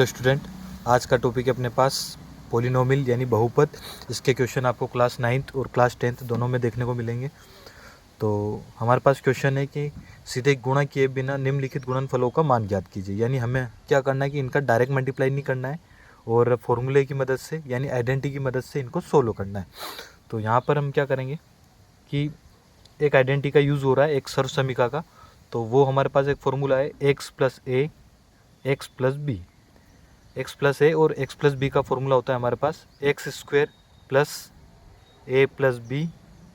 Hello student, आज का topic है अपने पास पोलिनोमियल यानी बहुपद। इसके क्वेश्चन आपको क्लास 9th और क्लास 10th दोनों में देखने को मिलेंगे। तो हमारे पास क्वेश्चन है कि सीधे गुणा किए बिना निम्नलिखित गुणनफलों का मान ज्ञात कीजिए। यानी हमें क्या करना है कि इनका डायरेक्ट मल्टीप्लाई नहीं करना है और फॉर्मूले की मदद से यानी आइडेंटिटी की मदद से इनको सोल्व करना है। तो यहाँ पर हम क्या करेंगे कि एक आइडेंटिटी का यूज़ हो रहा है, एक सर्व समीकरण का। तो वो हमारे पास एक फॉर्मूला है X plus A X plus B. X plus A और एक्स प्लस बी का फॉर्मूला होता है हमारे पास X square plus A plus B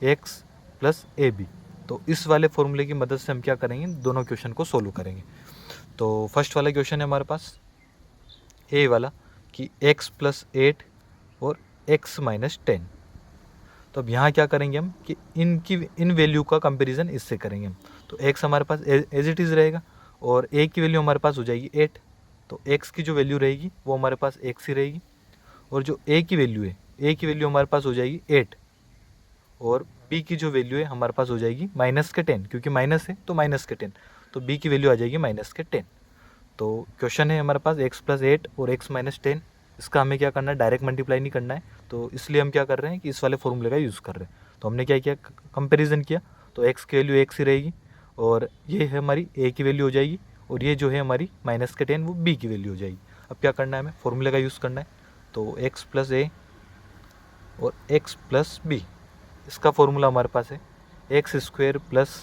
X plus A B. तो इस वाले फॉर्मूले की मदद से हम क्या करेंगे, दोनों क्वेश्चन को सोल्व करेंगे। तो फर्स्ट वाला क्वेश्चन है हमारे पास ए वाला कि एक्स प्लस 8 और एक्स माइनस 10। तो अब यहाँ क्या करेंगे हम कि इन वैल्यू का कंपेरिजन इससे करेंगे हम। तो एक्स हमारे पास एज इट इज़ रहेगा और ए की वैल्यू हमारे पास हो जाएगी 8। तो एक्स की जो वैल्यू रहेगी वो हमारे पास एक्स ही रहेगी और जो ए की वैल्यू है, ए की वैल्यू हमारे पास हो जाएगी 8 और बी की जो वैल्यू है हमारे पास हो जाएगी माइनस के 10, क्योंकि माइनस है तो माइनस के 10। तो बी की वैल्यू आ जाएगी माइनस के 10। तो क्वेश्चन है हमारे पास एक्स प्लस 8 और एक्स माइनस 10। इसका हमें क्या करना है, डायरेक्ट मल्टीप्लाई नहीं करना है। तो इसलिए हम क्या कर रहे हैं कि इस वाले फॉर्मूले का यूज़ कर रहे हैं। तो हमने क्या किया, कंपेरिजन किया। तो एक्स की वैल्यू एक्स ही रहेगी और ये है हमारी ए की वैल्यू हो जाएगी और ये जो है हमारी माइनस के 10 वो बी की वैल्यू हो जाएगी। अब क्या करना है, हमें फॉर्मूले का यूज़ करना है। तो एक्स प्लस ए और एक्स प्लस बी, इसका फॉर्मूला हमारे पास है X square plus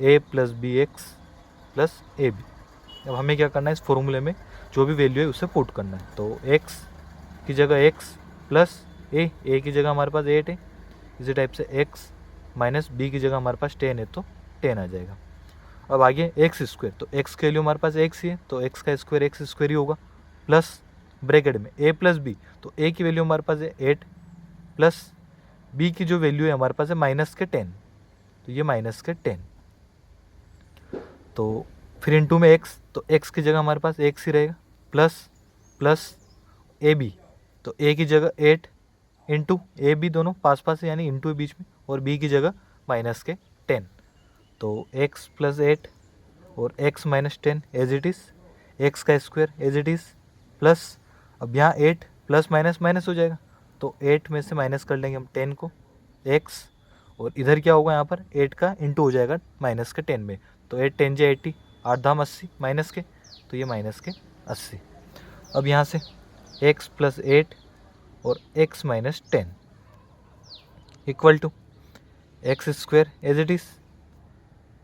A plus B X plus A B. अब हमें क्या करना है, इस फॉर्मूले में जो भी वैल्यू है उसे पुट करना है। तो x की जगह x प्लस ए की जगह हमारे पास 8 है। इसी टाइप से x माइनस बी की जगह हमारे पास 10 है तो 10 आ जाएगा। अब आगे एक्स स्क्वेयर, तो x के वैल्यू हमारे पास x ही है तो x का स्क्वायर एक्स स्क्वायर ही होगा प्लस ब्रैकेट में a प्लस बी। तो a की वैल्यू हमारे पास है 8 प्लस b की जो वैल्यू है हमारे पास है माइनस के 10। तो ये माइनस के 10। तो फिर इनटू में x, तो x की जगह हमारे पास x ही रहेगा प्लस प्लस ए बी। तो a की जगह 8 इंटू ए बी, दोनों पास पास है यानी इंटू बीच में, और b की जगह माइनस के 10। तो x प्लस 8 और x minus 10 as it is, X का square as it is plus, अब यहाँ 8 प्लस माइनस माइनस हो जाएगा तो 8 में से माइनस कर लेंगे हम 10 को x, और इधर क्या होगा, यहाँ पर 8 का इंटू हो जाएगा माइनस के 10 में। तो 8 10 जे 80, 8 धाम 80 माइनस के, तो ये माइनस के 80। अब यहाँ से x प्लस 8 और x minus 10 equal to X square as it is.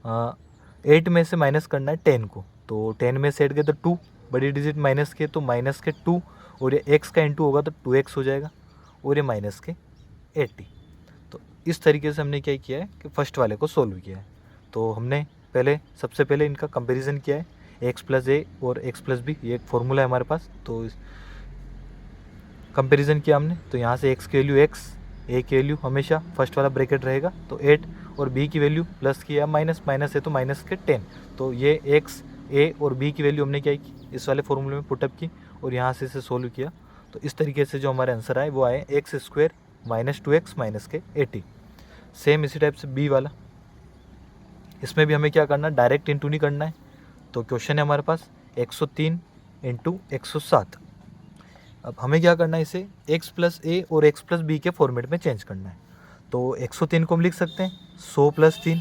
8 में से माइनस करना है 10 को, तो 10 में से 8 गए तो 2, बड़ी डिजिट माइनस के तो माइनस के 2, और ये x का इंटू होगा तो 2x हो जाएगा और ये माइनस के 80। तो इस तरीके से हमने क्या किया है कि फर्स्ट वाले को सोल्व किया है। तो हमने सबसे पहले इनका कंपैरिजन किया है, एक्स प्लस ए और एक्स प्लस बी, ये एक फॉर्मूला है हमारे पास। तो कंपैरिजन किया हमने, तो यहाँ से एक्स की वैल्यू एक्स, ए की वैल्यू हमेशा फर्स्ट वाला ब्रैकेट रहेगा तो 8, और बी की वैल्यू प्लस की या माइनस, माइनस है तो माइनस के 10। तो ये एक्स ए और बी की वैल्यू हमने क्या की, इस वाले फॉर्मूले में पुटअप की और यहाँ से इसे सोल्व किया। तो इस तरीके से जो हमारे आंसर आए वो आए x square minus 2x minus के 80। सेम इसी टाइप से बी वाला, इसमें भी हमें क्या करना है, डायरेक्ट इंटू नहीं करना है। तो क्वेश्चन है हमारे पास 103 इंटू 107। अब हमें क्या करना है, इसे x प्लस ए और x प्लस बी के फॉर्मेट में चेंज करना है। तो 103 को हम लिख सकते हैं 100 प्लस 3,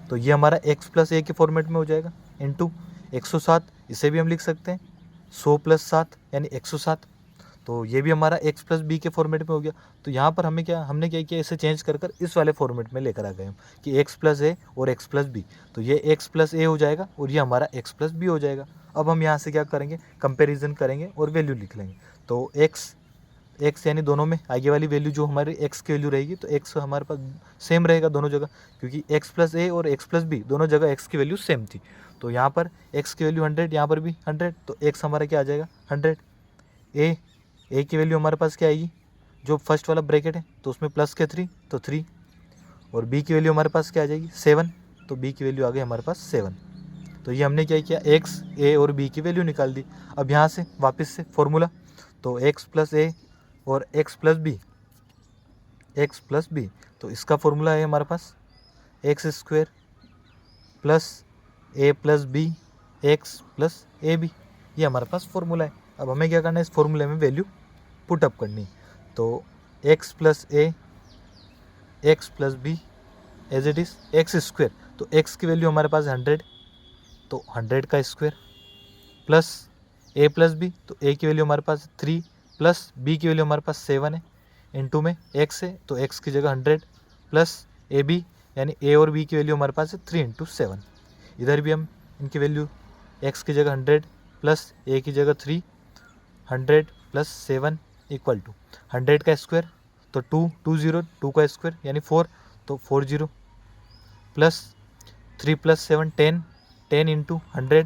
तो ये हमारा x प्लस ए के फॉर्मेट में हो जाएगा, इंटू 107, इसे भी हम लिख सकते हैं 100 प्लस 7 यानी 107। तो ये भी हमारा x प्लस बी के फॉर्मेट में हो गया। तो यहाँ पर हमने क्या किया, इसे चेंज कर इस वाले फॉर्मेट में लेकर आ गए हम कि x प्लस ए और x प्लस बी। तो ये x प्लस ए हो जाएगा और ये हमारा x प्लस बी हो जाएगा। अब हम यहाँ से क्या करेंगे, कंपैरिजन करेंगे और वैल्यू लिख लेंगे। तो x यानी दोनों में आगे वाली वैल्यू जो हमारी x की वैल्यू रहेगी, तो x हमारे पास सेम रहेगा दोनों जगह, क्योंकि x प्लस ए और x प्लस बी दोनों जगह x की वैल्यू सेम थी। तो यहाँ पर x की वैल्यू 100, यहाँ पर भी 100, तो x हमारा क्या आ जाएगा 100। ए की वैल्यू हमारे पास क्या आएगी, जो फर्स्ट वाला ब्रैकेट है तो उसमें प्लस के 3 तो 3, और बी की वैल्यू हमारे पास क्या आ जाएगी 7, तो बी की वैल्यू आ गई हमारे पास 7। तो ये हमने क्या किया, एक्स ए और बी की वैल्यू निकाल दी। अब यहाँ से वापस से फॉर्मूला, तो एक्स प्लस ए और एक्स प्लस बी, तो इसका फॉर्मूला है हमारे पास X square plus A plus B X plus A B. ये हमारे पास फॉर्मूला है। अब हमें क्या करना है, इस फॉर्मूले में वैल्यू पुटअप करनी। तो x plus A X plus B as it is X square, तो x की वैल्यू हमारे पास 100, तो 100 का square plus a plus B, तो a की वैल्यू हमारे पास 3 प्लस b की वैल्यू हमारे पास 7 है, इनटू में x है तो x की जगह 100 प्लस ए बी, यानी a और b की वैल्यू हमारे पास है 3 × 7। इधर भी हम इनकी वैल्यू x की जगह 100 प्लस a की जगह 3, 100 प्लस 7 इक्वल टू 100 का स्क्वायर तो 2 का स्क्वायर यानी 4, तो 40 प्लस 3 प्लस 7 10 इंटू 100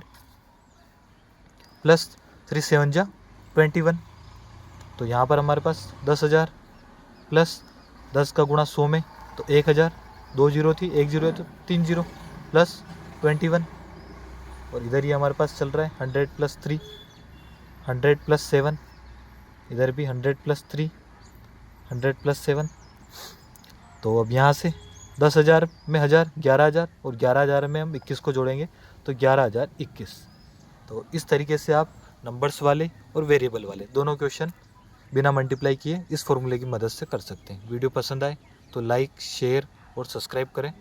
प्लस 3 7 जा 21। तो यहाँ पर हमारे पास 10,000 प्लस 10 का गुणा 100 में, तो 1,000, 2 जीरो थी 1 जीरो है तो 3 जीरो प्लस 21। और इधर ही हमारे पास चल रहा है 100 प्लस 3, 100 प्लस 7, इधर भी 100 प्लस 3, 100 प्लस 7। तो अब यहाँ से 10,000 में 1,000 11,000 और 11,000 में हम 21 को जोड़ेंगे तो 11,021। तो इस तरीके से आप नंबर्स वाले और वेरिएबल वाले दोनों क्वेश्चन बिना मल्टीप्लाई किए इस फॉर्मूले की मदद से कर सकते हैं। वीडियो पसंद आए तो लाइक, शेयर और सब्सक्राइब करें।